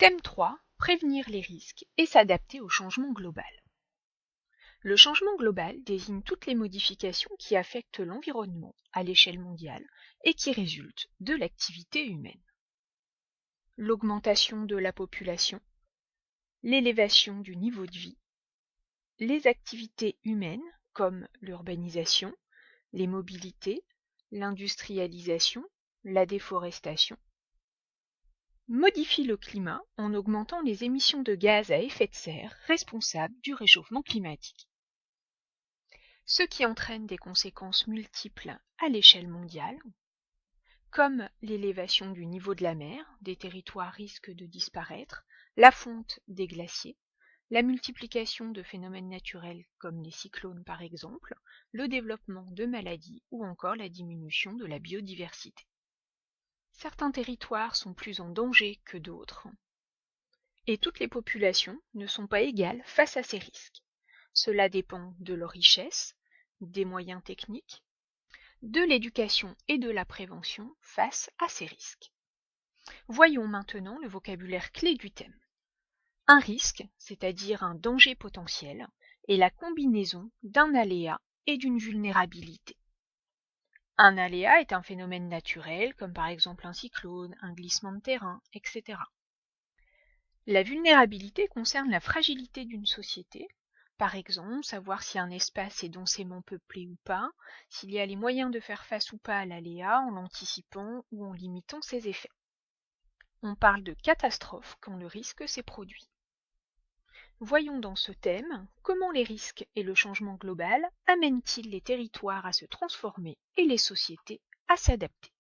Thème 3. Prévenir les risques et s'adapter au changement global. Le changement global désigne toutes les modifications qui affectent l'environnement à l'échelle mondiale et qui résultent de l'activité humaine. L'augmentation de la population, l'élévation du niveau de vie, les activités humaines comme l'urbanisation, les mobilités, l'industrialisation, la déforestation, modifient le climat en augmentant les émissions de gaz à effet de serre responsables du réchauffement climatique. Ce qui entraîne des conséquences multiples à l'échelle mondiale, comme l'élévation du niveau de la mer, des territoires risquent de disparaître, la fonte des glaciers, la multiplication de phénomènes naturels comme les cyclones par exemple, le développement de maladies ou encore la diminution de la biodiversité. Certains territoires sont plus en danger que d'autres, et toutes les populations ne sont pas égales face à ces risques. Cela dépend de leur richesse, des moyens techniques, de l'éducation et de la prévention face à ces risques. Voyons maintenant le vocabulaire clé du thème. Un risque, c'est-à-dire un danger potentiel, est la combinaison d'un aléa et d'une vulnérabilité. Un aléa est un phénomène naturel, comme par exemple un cyclone, un glissement de terrain, etc. La vulnérabilité concerne la fragilité d'une société, par exemple, savoir si un espace est densément peuplé ou pas, s'il y a les moyens de faire face ou pas à l'aléa en l'anticipant ou en limitant ses effets. On parle de catastrophe quand le risque s'est produit. Voyons dans ce thème comment les risques et le changement global amènent-ils les territoires à se transformer et les sociétés à s'adapter.